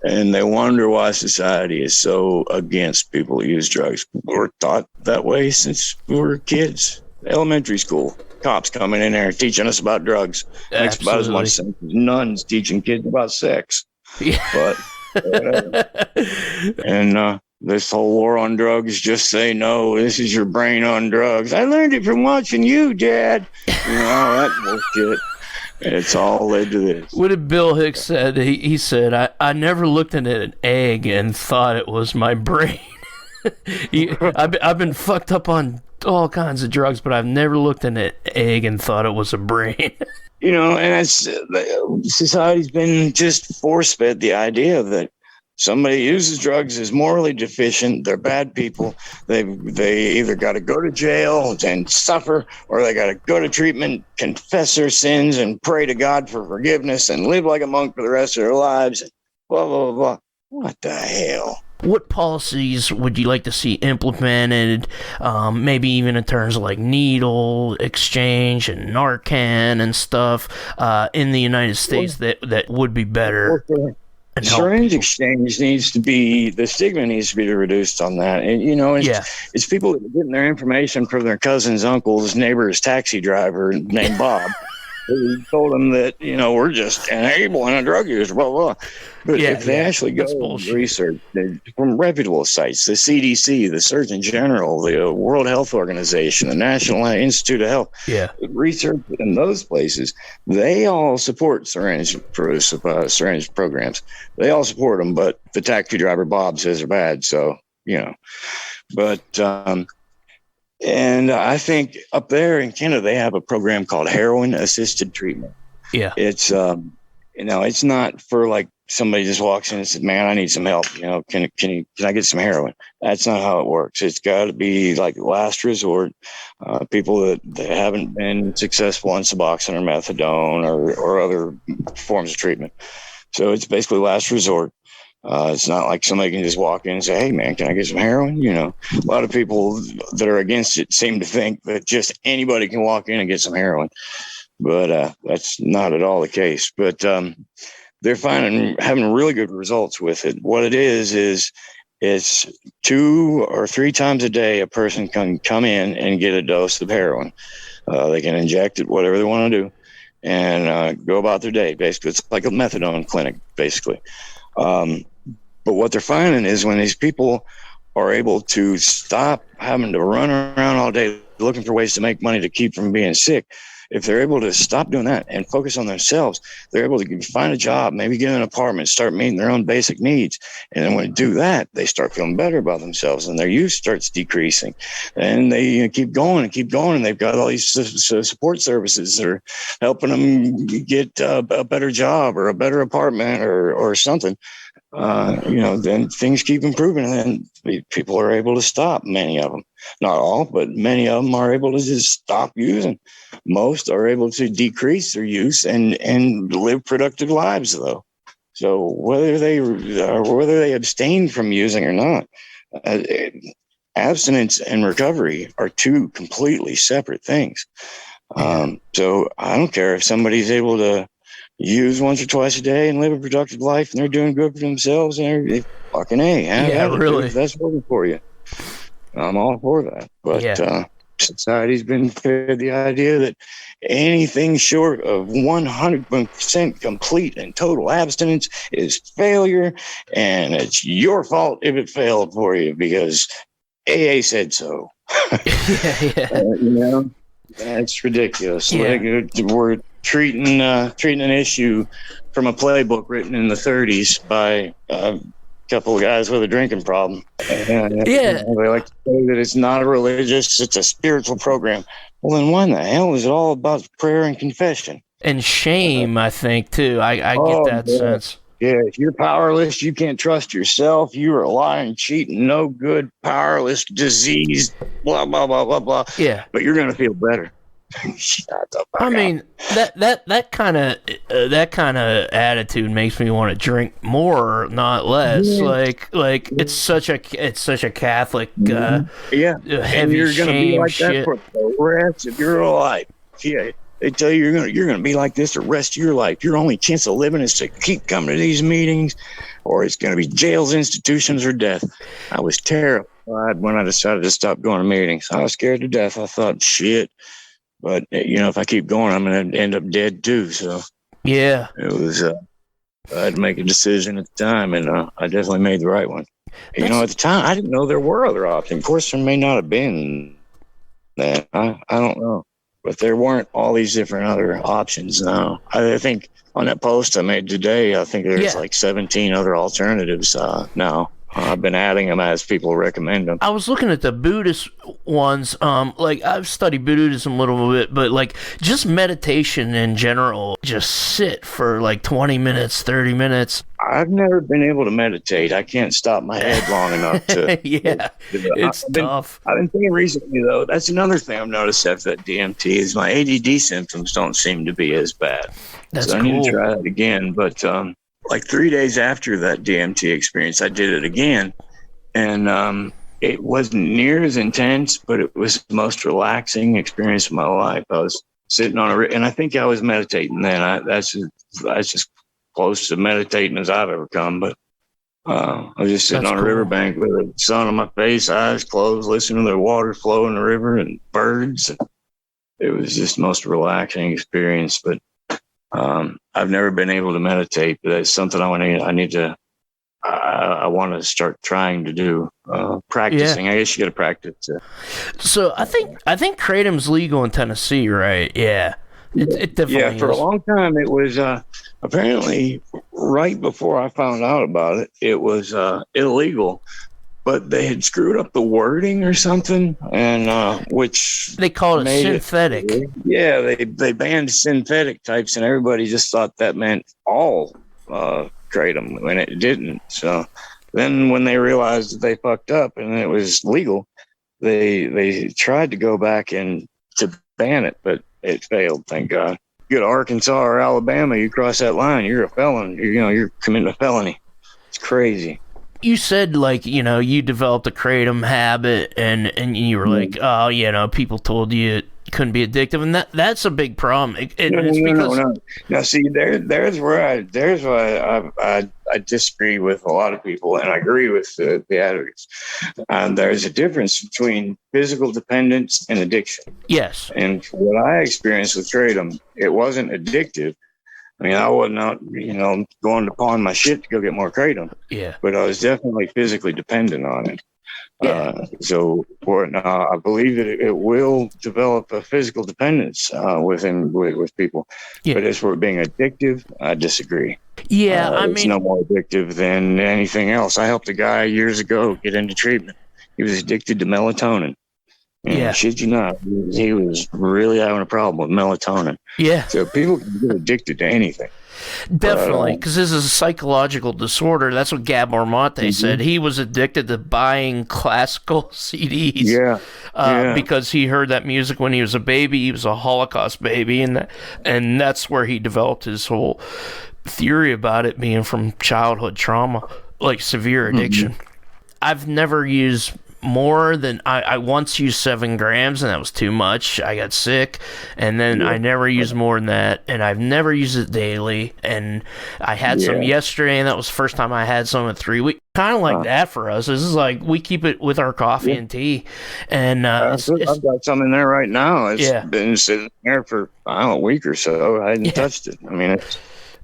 Speaker 2: And they wonder why society is so against people who use drugs. We're taught that way since we were kids. Elementary school. Cops coming in there teaching us about drugs. Makes about as much sense as nuns teaching kids about sex.
Speaker 1: Yeah.
Speaker 2: But and this whole war on drugs, just say no, this is your brain on drugs. I learned it from watching you, Dad. That bullshit. It's all led to this.
Speaker 1: What did Bill Hicks said? He said, I never looked at an egg and thought it was my brain. I've been fucked up on all kinds of drugs, but I've never looked at an egg and thought it was a brain.
Speaker 2: And society's been just force-fed the idea that somebody who uses drugs is morally deficient. They're bad people. They either got to go to jail and suffer, or they got to go to treatment, confess their sins, and pray to God for forgiveness, and live like a monk for the rest of their lives. And blah blah blah. What the hell?
Speaker 1: What policies would you like to see implemented, maybe even in terms of like needle exchange and Narcan and stuff in the United States that would be better?
Speaker 2: Syringe exchange needs to be, the stigma needs to be reduced on that. And, it's people that are getting their information from their cousin's uncle's neighbor's taxi driver named Bob. Who told them that, we're just enabling a drug user, blah, blah. But if they actually go and research from reputable sites, the CDC, the Surgeon General, the World Health Organization, the National Institute of Health, research in those places, they all support syringe programs. They all support them, but the taxi driver Bob says they're bad. So, and I think up there in Canada, they have a program called heroin assisted treatment.
Speaker 1: Yeah.
Speaker 2: It's, it's not for like somebody just walks in and says, man, I need some help. Can I get some heroin? That's not how it works. It's got to be like last resort. People that haven't been successful on Suboxone or methadone or other forms of treatment. So it's basically last resort. It's not like somebody can just walk in and say, hey, man, can I get some heroin? A lot of people that are against it seem to think that just anybody can walk in and get some heroin. But that's not at all the case. But they're having really good results with it. What it is it's 2 or 3 times a day a person can come in and get a dose of heroin. They can inject it, whatever they want to do, and go about their day. Basically, it's like a methadone clinic, basically. But what they're finding is when these people are able to stop having to run around all day looking for ways to make money to keep from being sick, if they're able to stop doing that and focus on themselves, they're able to find a job, maybe get an apartment, start meeting their own basic needs. And then when they do that, they start feeling better about themselves and their use starts decreasing. And they keep going. And they've got all these support services that are helping them get a better job or a better apartment or something. Then things keep improving and people are able to stop. Many of them, not all, but many of them are able to just stop using. Most are able to decrease their use and live productive lives though. So whether they abstain from using or not, abstinence and recovery are 2 completely separate things. So I don't care if somebody's able to use once or twice a day and live a productive life and they're doing good for themselves and they're fucking really, that's working for you. I'm all for that. But society's been fed the idea that anything short of 100% complete and total abstinence is failure, and it's your fault if it failed for you because AA said so. That's ridiculous. We're treating an issue from a playbook written in the 30s by a couple of guys with a drinking problem. And, they like to say that it's not a religious, it's a spiritual program. Well, then why in the hell is it all about prayer and confession?
Speaker 1: And shame, I think, too. I get that sense.
Speaker 2: Yeah, if you're powerless, you can't trust yourself. You are lying, cheating, no good, powerless, diseased, blah, blah, blah, blah, blah.
Speaker 1: Yeah.
Speaker 2: But you're going to feel better. Shut the fuck
Speaker 1: I
Speaker 2: up.
Speaker 1: mean, that kind of attitude makes me want to drink more, not less.
Speaker 2: Yeah.
Speaker 1: Like it's such a Catholic
Speaker 2: Yeah, and
Speaker 1: heavy
Speaker 2: you're gonna be
Speaker 1: shame
Speaker 2: like that
Speaker 1: shit.
Speaker 2: for the rest of your life. Yeah, they tell you you're gonna be like this the rest of your life. Your only chance of living is to keep coming to these meetings, or it's gonna be jails, institutions, or death. I was terrified when I decided to stop going to meetings. I was scared to death. I thought, shit, but if I keep going, I'm gonna end up dead too. So
Speaker 1: Yeah,
Speaker 2: it was. I had to make a decision at the time, and I definitely made the right one. At the time, I didn't know there were other options. Of course, there may not have been that. I don't know. But there weren't all these different other options now. I think on that post I made today, I think there's like 17 other alternatives now. I've been adding them as people recommend them.
Speaker 1: I was looking at the Buddhist ones. Like I've studied Buddhism a little bit, but like just meditation in general, just sit for like 20 minutes, 30 minutes.
Speaker 2: I've never been able to meditate. I can't stop my head long enough to.
Speaker 1: It's tough.
Speaker 2: I've been thinking recently, though, that's another thing I've noticed after that DMT is my ADD symptoms don't seem to be as bad.
Speaker 1: That's
Speaker 2: so I
Speaker 1: cool.
Speaker 2: need to try that again. But like 3 days after that DMT experience, I did it again. And it wasn't near as intense, but it was the most relaxing experience of my life. I was sitting on and I think I was meditating then. That's just close to meditating as I've ever come. But I was just sitting on a riverbank with the sun on my face, eyes closed, listening to the water flow in the river and birds. It was just the most relaxing experience. But I've never been able to meditate, but that's something I want to start trying to do. Practicing. Yeah. I guess you got to practice.
Speaker 1: So I think Kratom's legal in Tennessee, right? Yeah. It definitely
Speaker 2: is. For a long time it was apparently right before I found out about it, it was illegal. But they had screwed up the wording or something, and which
Speaker 1: they called it synthetic.
Speaker 2: They banned synthetic types, and everybody just thought that meant all kratom, when it didn't. So then, when they realized that they fucked up and it was legal, they tried to go back and to ban it, but it failed. Thank God. You go to Arkansas or Alabama, you cross that line, you're a felon. You're committing a felony. It's crazy.
Speaker 1: You said, you developed a kratom habit, and you were like, oh, people told you it couldn't be addictive, and that's a big problem.
Speaker 2: No. Now, see, there's why I disagree with a lot of people, and I agree with the advocates. There's a difference between physical dependence and addiction.
Speaker 1: Yes.
Speaker 2: And what I experienced with kratom, it wasn't addictive. I mean, I wasn't out, going to pawn my shit to go get more kratom.
Speaker 1: Yeah.
Speaker 2: But I was definitely physically dependent on it. Yeah. I believe that it will develop a physical dependence with people. Yeah. But as for it being addictive, I disagree.
Speaker 1: Yeah,
Speaker 2: it's no more addictive than anything else. I helped a guy years ago get into treatment. He was addicted to melatonin. And shit you not, he was really having a problem with melatonin.
Speaker 1: Yeah.
Speaker 2: So people can get addicted to anything.
Speaker 1: Definitely, because this is a psychological disorder. That's what Gabor Mate said. He was addicted to buying classical CDs. Because he heard that music when he was a baby. He was a Holocaust baby, and that's where he developed his whole theory about it being from childhood trauma, like severe addiction. I've never used more than I once used 7 grams, and that was too much. I got sick, and then I never used more than that, and I've never used it daily. And I had some yesterday, and that was the first time I had some in 3 weeks. Kind of like that for us. This is like we keep it with our coffee and tea, and
Speaker 2: I've got some in there right now. It's been sitting there for a week or so. I hadn't touched it. I mean, it's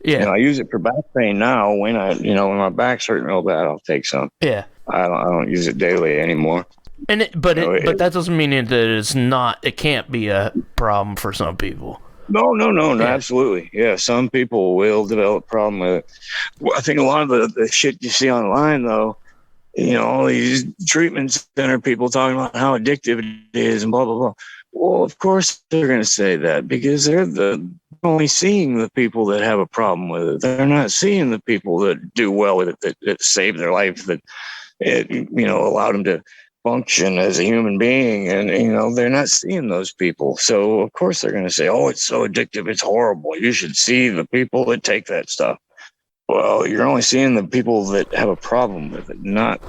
Speaker 2: I use it for back pain now. When when my back's hurting real bad, I'll take some.
Speaker 1: Yeah.
Speaker 2: I don't use it daily anymore.
Speaker 1: But that doesn't mean that it's not. It can't be a problem for some people.
Speaker 2: No, absolutely. Yeah, some people will develop a problem with it. Well, I think a lot of the shit you see online, though, all these treatment center people talking about how addictive it is and blah blah blah. Well, of course they're going to say that because they're only seeing the people that have a problem with it. They're not seeing the people that do well with it, that save their life, that it allowed them to function as a human being, and they're not seeing those people, so of course they're going to say, oh, it's so addictive, it's horrible, you should see the people that take that stuff. Well, you're only seeing the people that have a problem with it, not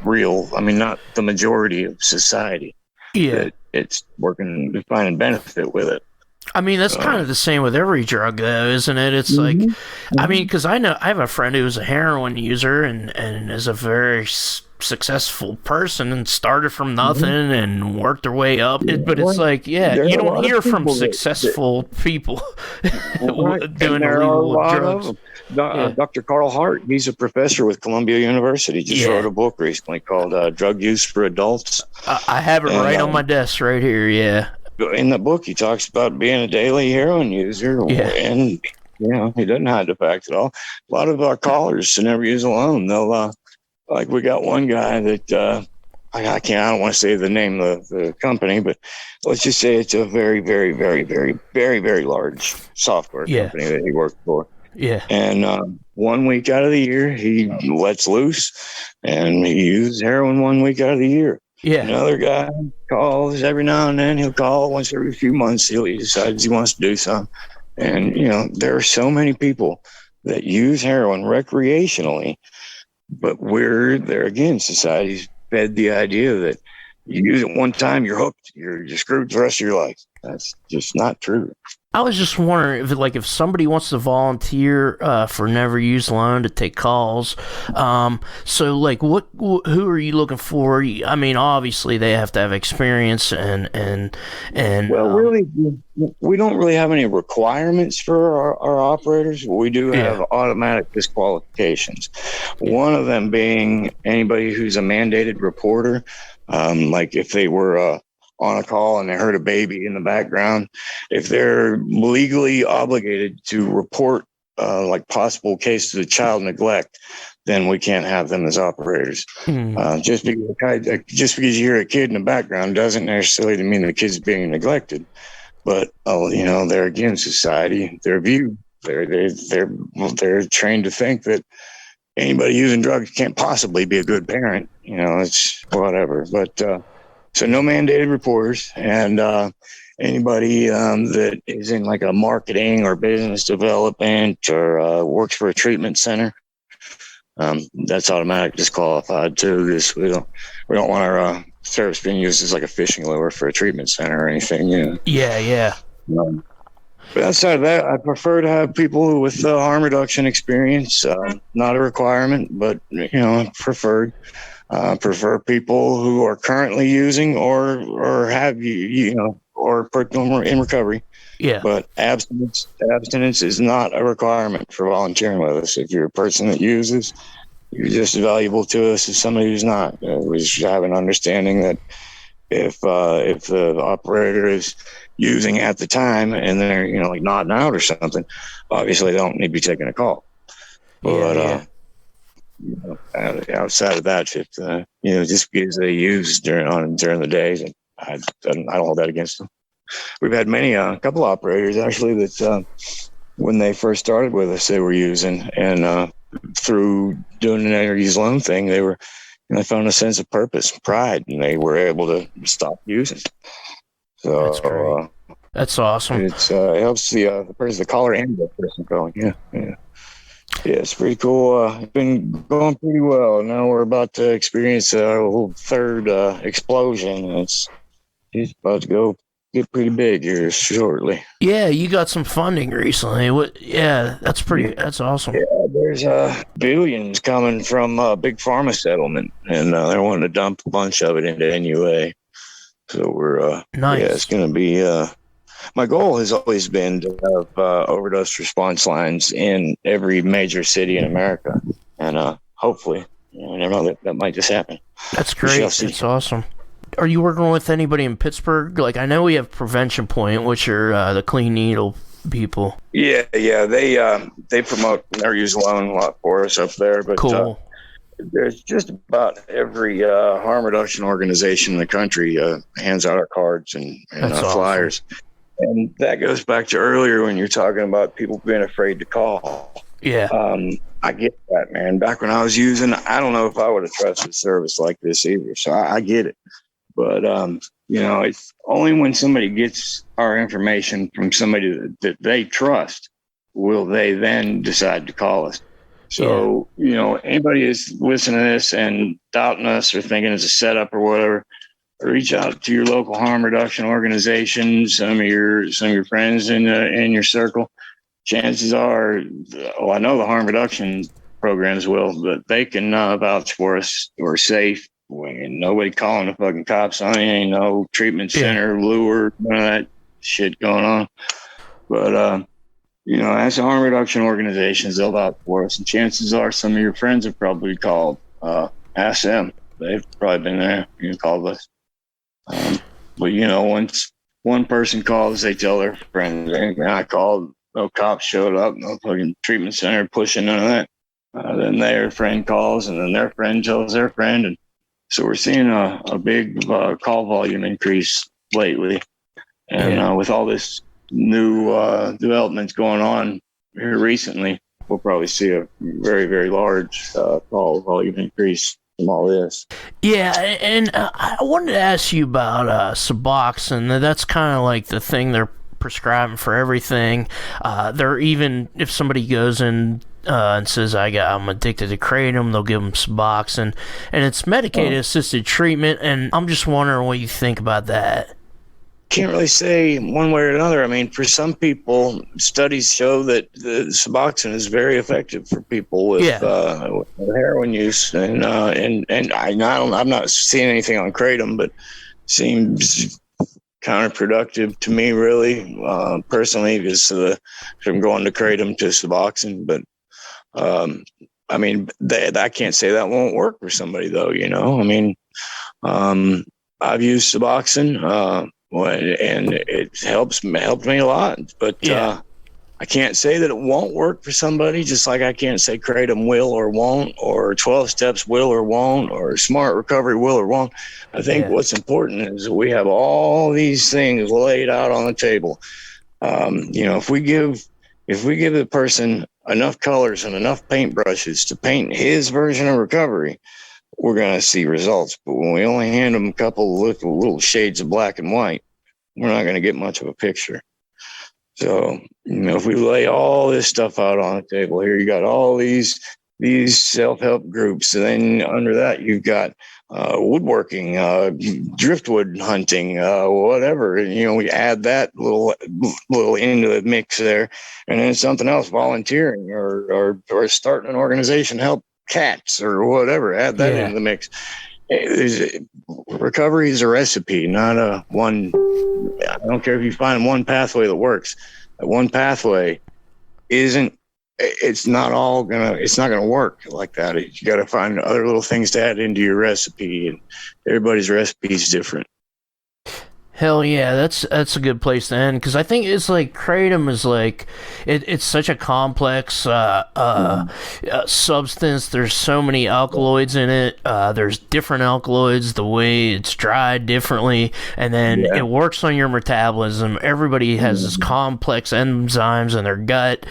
Speaker 2: not the majority of society. That it's working to find a benefit with it.
Speaker 1: I mean, that's kind of the same with every drug, though, isn't it? It's like, I mean, because I have a friend who's a heroin user and is a very successful person and started from nothing and worked their way up. But it's like, you don't hear from successful people doing illegal drugs.
Speaker 2: Dr. Carl Hart, he's a professor with Columbia University, just wrote a book recently called Drug Use for Adults.
Speaker 1: I have it right on my desk right here,
Speaker 2: In the book, he talks about being a daily heroin user, and he doesn't hide the fact at all. A lot of our callers never use alone. They'll like we got one guy that I don't want to say the name of the company, but let's just say it's a very, very, very, very, very, very large software company that he worked for.
Speaker 1: Yeah.
Speaker 2: And 1 week out of the year, he lets loose, and he uses heroin 1 week out of the year.
Speaker 1: Yeah.
Speaker 2: Another guy calls every now and then. He'll call once every few months. He decides he wants to do something. And, there are so many people that use heroin recreationally, but we're there again. Society's fed the idea that you use it one time, you're hooked. You're screwed the rest of your life. That's just not true.
Speaker 1: I was just wondering if somebody wants to volunteer for Never Use Alone to take calls. So like, who are you looking for? I mean, obviously they have to have experience and.
Speaker 2: Well, really, we don't really have any requirements for our operators. We do have automatic disqualifications. One of them being anybody who's a mandated reporter. Like if they were on a call and they heard a baby in the background, if they're legally obligated to report like possible cases of child neglect, then we can't have them as operators. Just because you hear a kid in the background doesn't necessarily mean the kid's being neglected. But they're against society. Their view, they're trained to think that anybody using drugs can't possibly be a good parent. It's whatever. But so no mandated reporters, and anybody that is in like a marketing or business development or works for a treatment center, that's automatic disqualified too. We don't want our service being used as like a fishing lure for a treatment center or anything.
Speaker 1: Yeah.
Speaker 2: But outside of that, I prefer to have people with harm reduction experience. Not a requirement, but preferred. Prefer people who are currently using or have or in recovery.
Speaker 1: Yeah.
Speaker 2: But abstinence is not a requirement for volunteering with us. If you're a person that uses, you're just as valuable to us as somebody who's not. We should have an understanding that if the operator is using at the time and they're like nodding out or something, obviously they don't need to be taking a call. But outside of that, just because they use during the day, I don't hold that against them. We've had a couple of operators actually that when they first started with us, they were using, and through doing an Never Use Alone thing, they found a sense of purpose, pride, and they were able to stop using. So
Speaker 1: that's great. That's awesome.
Speaker 2: It helps the person, the caller, and the person calling. Yeah, it's pretty cool. It's been going pretty well. Now we're about to experience a whole third explosion. It's about to go get pretty big here shortly.
Speaker 1: Yeah, you got some funding recently. That's awesome.
Speaker 2: Yeah, there's billions coming from big pharma settlement, and they're wanting to dump a bunch of it into NUA. So we're
Speaker 1: nice.
Speaker 2: Yeah, it's going to be. My goal has always been to have overdose response lines in every major city in America, and hopefully, I never know that might just happen.
Speaker 1: That's great. It's awesome. Are you working with anybody in Pittsburgh? Like, I know we have Prevention Point, which are the clean needle people.
Speaker 2: Yeah, they promote Never Use Alone a lot for us up there. But
Speaker 1: cool.
Speaker 2: There's just about every harm reduction organization in the country hands out our cards and flyers. And that goes back to earlier when you're talking about people being afraid to call.
Speaker 1: Yeah.
Speaker 2: I get that, man. Back when I was using, I don't know if I would have trusted service like this either. So I get it. But, it's only when somebody gets our information from somebody that they trust will they then decide to call us. So, anybody is listening to this and doubting us or thinking it's a setup or whatever, reach out to your local harm reduction organization, some of your friends in your circle. Chances are, I know the harm reduction programs will, but they can vouch for us. We're safe. Ain't nobody calling the fucking cops on you. Ain't no treatment center, lure, none of that shit going on. But, as a harm reduction organizations, they'll vouch for us. And chances are some of your friends have probably called. Ask them. They've probably been there. You can call us. But, once one person calls, they tell their friends, hey, man, I called. No cops showed up, no fucking treatment center pushing, none of that. Then their friend calls, and then their friend tells their friend. And so we're seeing a big call volume increase lately. And with all this new developments going on here recently, we'll probably see a very, very large call volume increase from all this.
Speaker 1: Yeah, and I wanted to ask you about Suboxone. That's kind of like the thing they're prescribing for everything. They're even, if somebody goes in and says I'm addicted to Kratom, they'll give them Suboxone, and it's medicated assisted treatment. And I'm just wondering what you think about that.
Speaker 2: Can't really say one way or another. I mean, for some people, studies show that the Suboxone is very effective for people with heroin use, and I'm not seeing anything on Kratom, but seems counterproductive to me, really, personally, because from going to Kratom to Suboxone. But I mean, I can't say that won't work for somebody, though. I mean, I've used Suboxone. And it helped me a lot, but I can't say that it won't work for somebody, just like I can't say Kratom will or won't, or 12 steps will or won't, or smart recovery will or won't. I think what's important is that we have all these things laid out on the table. If we give the person enough colors and enough paintbrushes to paint his version of recovery, we're going to see results. But when we only hand them a couple of little shades of black and white, we're not going to get much of a picture. So, if we lay all this stuff out on the table here, you got all these self-help groups. And then under that, you've got woodworking, driftwood hunting, whatever. And, we add that little into the mix there. And then something else, volunteering or starting an organization to help cats or whatever. Add that into the mix. Recovery is a recipe, not a one. I don't care if you find one pathway that works. That one pathway it's not gonna work like that. You got to find other little things to add into your recipe, and everybody's recipe is different.
Speaker 1: Hell yeah, that's a good place to end, because I think it's like Kratom is like it's such a complex substance. There's so many alkaloids in it. There's different alkaloids, the way it's dried differently, and then it works on your metabolism. Everybody has this complex enzymes in their gut.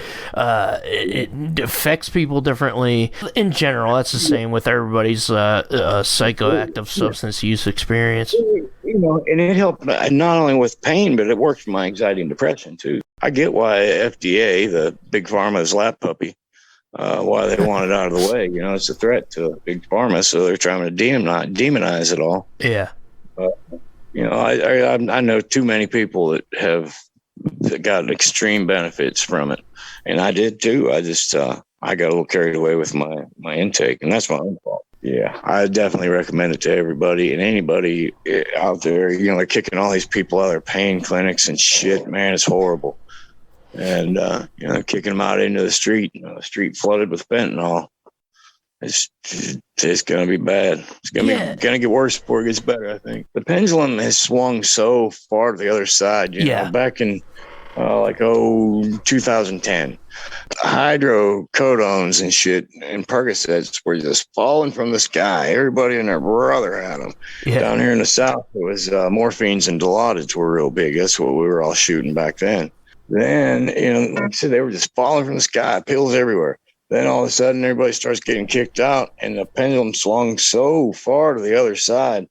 Speaker 1: It affects people differently. In general, that's the same with everybody's psychoactive substance use experience.
Speaker 2: And it helped not only with pain, but it worked for my anxiety and depression too. I get why FDA, the big pharma's lap puppy, why they want it out of the way. It's a threat to big pharma, so they're trying to demonize it all.
Speaker 1: Yeah.
Speaker 2: I know too many people that got extreme benefits from it, and I did too. I just I got a little carried away with my intake, and that's my own fault. Yeah, I definitely recommend it to everybody and anybody out there. They're kicking all these people out of their pain clinics and shit, man. It's horrible. And, kicking them out into the street, the street flooded with fentanyl. It's going to be bad. It's going to get worse before it gets better, I think. The pendulum has swung so far to the other side, back in 2010. Hydrocodones and shit and Percocets were just falling from the sky. Everybody and their brother had them. Down here in the South, it was morphines and Dilaudid were real big. That's what we were all shooting back then. Then, like I said, they were just falling from the sky, pills everywhere. Then all of a sudden, everybody starts getting kicked out, and the pendulum swung so far to the other side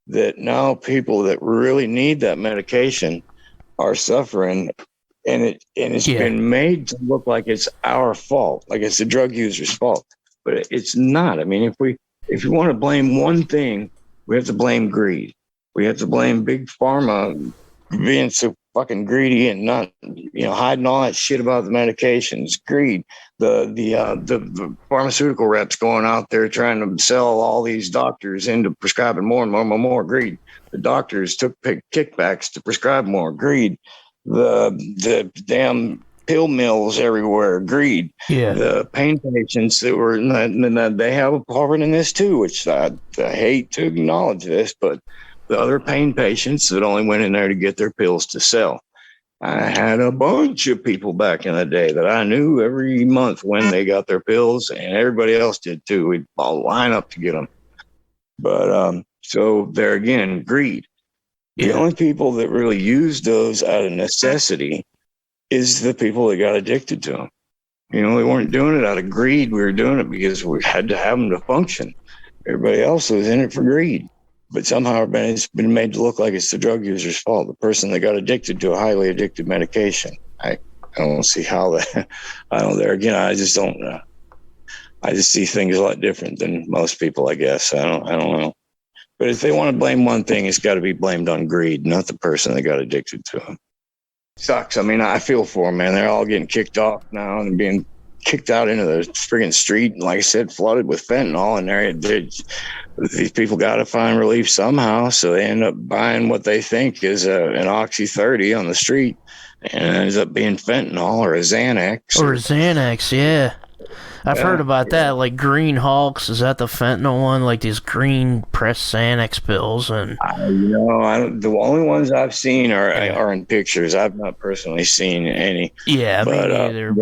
Speaker 2: that now people that really need that medication are suffering, and it's been made to look like it's our fault, like it's the drug user's fault, but it's not. I mean, if you want to blame one thing, we have to blame greed. We have to blame big pharma being so fucking greedy and not, hiding all that shit about the medications. Greed. The pharmaceutical reps going out there trying to sell all these doctors into prescribing more and more. Greed. The doctors took kickbacks to prescribe more. Greed. The damn pill mills everywhere. Greed.
Speaker 1: Yeah.
Speaker 2: The pain patients that were, and they have a part in this too, which I hate to acknowledge this, but the other pain patients that only went in there to get their pills to sell. I had a bunch of people back in the day that I knew every month when they got their pills, and everybody else did too. We'd all line up to get them. But so there again, greed. The only people that really use those out of necessity is the people that got addicted to them. We weren't doing it out of greed. We were doing it because we had to have them to function. Everybody else was in it for greed. But somehow it's been made to look like it's the drug user's fault, the person that got addicted to a highly addictive medication. I don't see how that. There again, I just don't. I just see things a lot different than most people, I guess. I don't know. But if they want to blame one thing, it's got to be blamed on greed, not the person that got addicted to it. Sucks. I mean, I feel for them, man. They're all getting kicked off now and being kicked out into the friggin' street, and like I said, flooded with fentanyl. And these people got to find relief somehow, so they end up buying what they think is an Oxy 30 on the street, and it ends up being fentanyl or a Xanax.
Speaker 1: Or Xanax, yeah. I've heard about that, like Green Hawks. Is that the fentanyl one? Like these green pressed Xanax pills, and
Speaker 2: the only ones I've seen are in pictures. I've not personally seen any.
Speaker 1: Yeah, but me neither.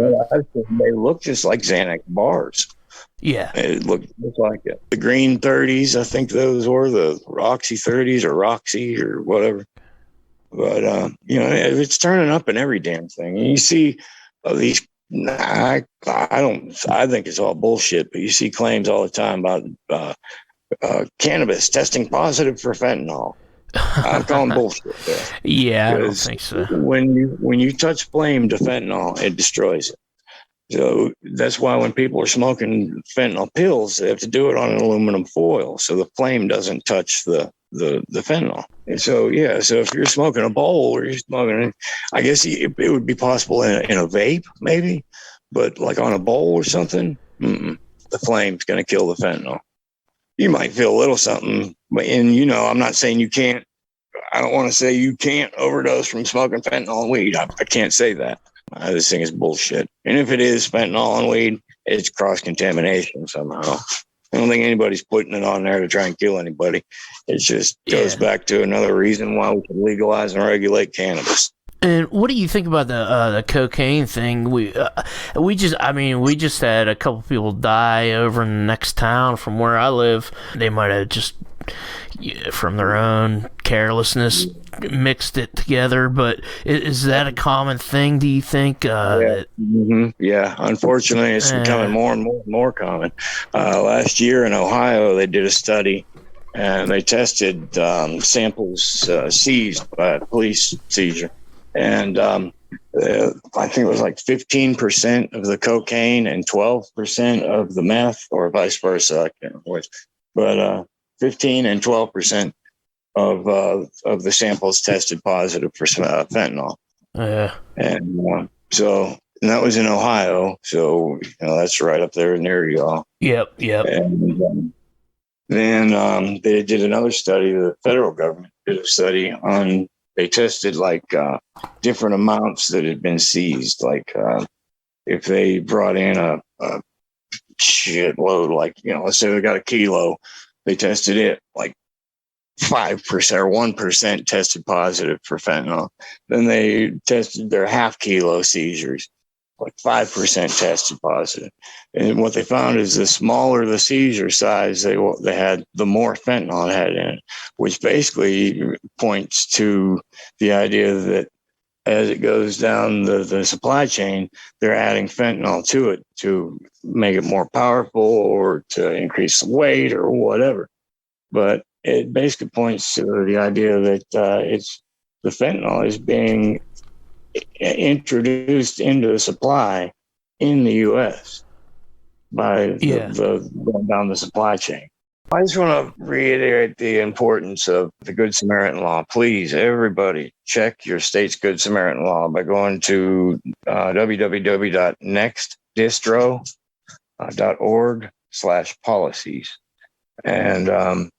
Speaker 2: They look just like Xanax bars.
Speaker 1: Yeah,
Speaker 2: it looked just like it. The green 30s, I think those were the Roxy 30s or Roxy or whatever. But it's turning up in every damn thing. And you see these. I think it's all bullshit, but you see claims all the time about cannabis testing positive for fentanyl. I'm calling bullshit there.
Speaker 1: Yeah, I don't think so.
Speaker 2: When you touch flame to fentanyl, it destroys it. So that's why when people are smoking fentanyl pills, they have to do it on an aluminum foil so the flame doesn't touch the fentanyl. And so if you're smoking a bowl or you're smoking, I guess it would be possible in a vape maybe, but like on a bowl or something, the flame's going to kill the fentanyl. You might feel a little something, but I'm not saying you can't. I don't want to say you can't overdose from smoking fentanyl and weed. I can't say that. This thing is bullshit. And if it is fentanyl and weed, it's cross-contamination somehow. I don't think anybody's putting it on there to try and kill anybody. It just goes back to another reason why we should legalize and regulate cannabis.
Speaker 1: And what do you think about the cocaine thing? We just had a couple people die over in the next town from where I live. They might have just from their own carelessness mixed it together, but is that a common thing, do you think?
Speaker 2: Yeah, unfortunately it's becoming more and more common. Last year in Ohio they did a study and they tested samples seized by a police seizure, and I think it was like 15% of the cocaine and 12% of the meth, or vice versa, I can't remember which, but 15 and 12% of the samples tested positive for fentanyl.
Speaker 1: Yeah.
Speaker 2: And that was in Ohio, so that's right up there near y'all.
Speaker 1: Yep.
Speaker 2: And then they did another study. The federal government did a study on. They tested like different amounts that had been seized. Like if they brought in a shitload, like let's say they got a kilo. They tested it like 5% or 1% tested positive for fentanyl. Then they tested their half kilo seizures, like 5% tested positive. And what they found is the smaller the seizure size they had, the more fentanyl it had in it, which basically points to the idea that as it goes down the supply chain, they're adding fentanyl to it to make it more powerful or to increase the weight or whatever. But it basically points to the idea that the fentanyl is being introduced into the supply in the U.S. by the going down the supply chain. I just want to reiterate the importance of the Good Samaritan law. Please, everybody, check your state's Good Samaritan law by going to www.nextdistro.org/policies and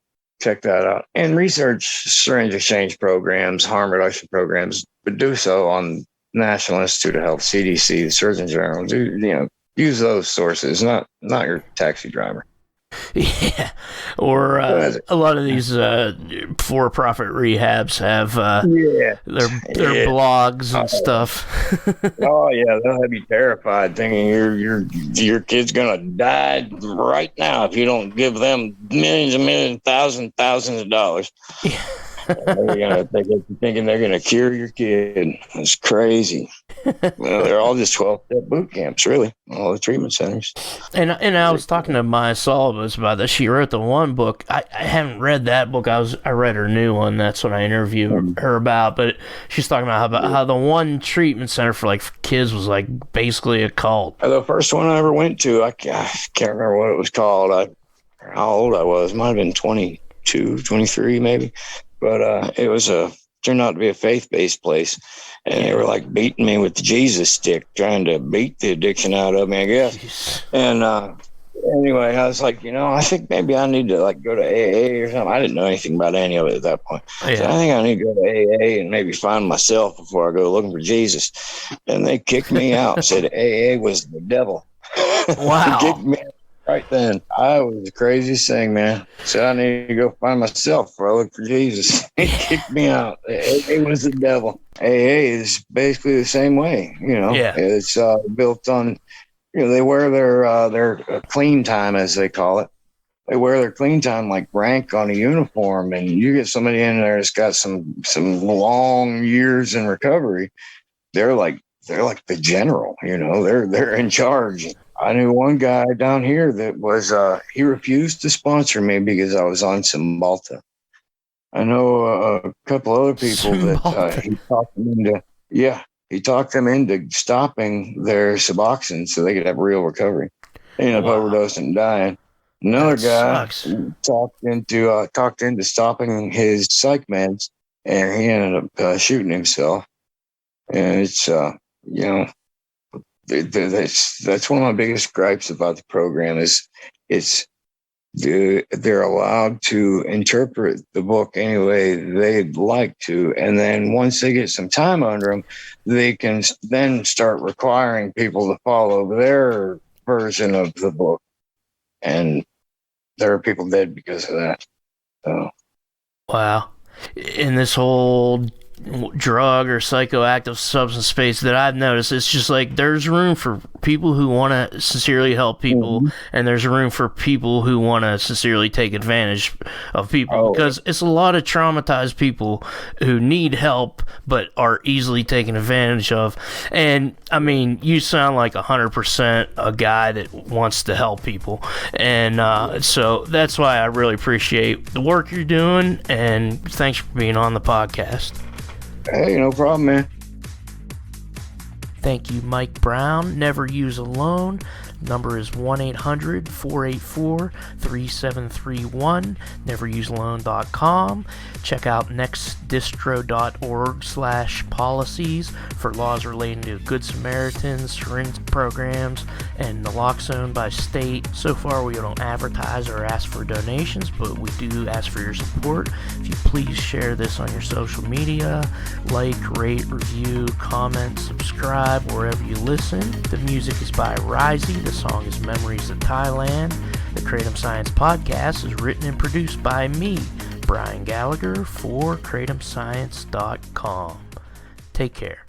Speaker 2: check that out. And research syringe exchange programs, harm reduction programs, but do so on National Institute of Health, CDC, the Surgeon General. Use those sources, not your taxi driver.
Speaker 1: Yeah, or a lot of these for-profit rehabs have their blogs and stuff.
Speaker 2: Oh yeah, they'll have you terrified, thinking your kid's gonna die right now if you don't give them millions and millions, thousands of dollars. Yeah. They're thinking they're gonna cure your kid. It's crazy. Well, they're all just 12-step boot camps, really. All the treatment centers.
Speaker 1: And I was talking to Maya Solomos about this. She wrote the one book. I haven't read that book. I read her new one. That's what I interviewed her about. But she's talking about how the one treatment center for kids was basically a cult.
Speaker 2: The first one I ever went to, I can't remember what it was called. How old I was. Might have been 22, 23 maybe. But it was turned out to be a faith-based place. And they were beating me with the Jesus stick, trying to beat the addiction out of me, I guess. Jeez. And anyway, I was I think maybe I need to go to AA or something. I didn't know anything about any of it at that point. Yeah. So I think I need to go to AA and maybe find myself before I go looking for Jesus. And they kicked me out, said AA was the devil.
Speaker 1: Wow.
Speaker 2: Kicked me out right then. I was the craziest thing, man. Said I need to go find myself before I look for Jesus. He kicked me out. AA was the devil. AA is basically the same way, Yeah. It's built on, they wear their clean time, as they call it. They wear their clean time like rank on a uniform, and you get somebody in there that's got some long years in recovery. They're like the general, they're in charge. I knew one guy down here that was he refused to sponsor me because I was on Cymbalta. I know a couple other people that he talked them into stopping their Suboxone so they could have real recovery. They ended up overdosing and dying. Another guy talked into stopping his psych meds, and he ended up shooting himself. And it's that's one of my biggest gripes about the program is they're allowed to interpret the book any way they'd like to. And then once they get some time under them, they can then start requiring people to follow their version of the book. And there are people dead because of that. So.
Speaker 1: Wow. In this whole drug or psychoactive substance space that I've noticed, it's just there's room for people who want to sincerely help people, and there's room for people who want to sincerely take advantage of people, because it's a lot of traumatized people who need help but are easily taken advantage of. And I mean, you sound like 100% a guy that wants to help people, and so that's why I really appreciate the work you're doing, and thanks for being on the podcast.
Speaker 2: Hey, no problem, man.
Speaker 1: Thank you, Mike Brown. Never use alone. Number is 1-800-484-3731. NeverUseAlone.com. Check out nextdistro.org/policies for laws relating to Good Samaritan, syringe programs, and naloxone by state. So far, we don't advertise or ask for donations, but we do ask for your support. If you please share this on your social media, rate, review, comment, subscribe wherever you listen. The music is by Risey. The song is Memories of Thailand. The Kratom Science Podcast is written and produced by me, Brian Gallagher, for KratomScience.com. Take care.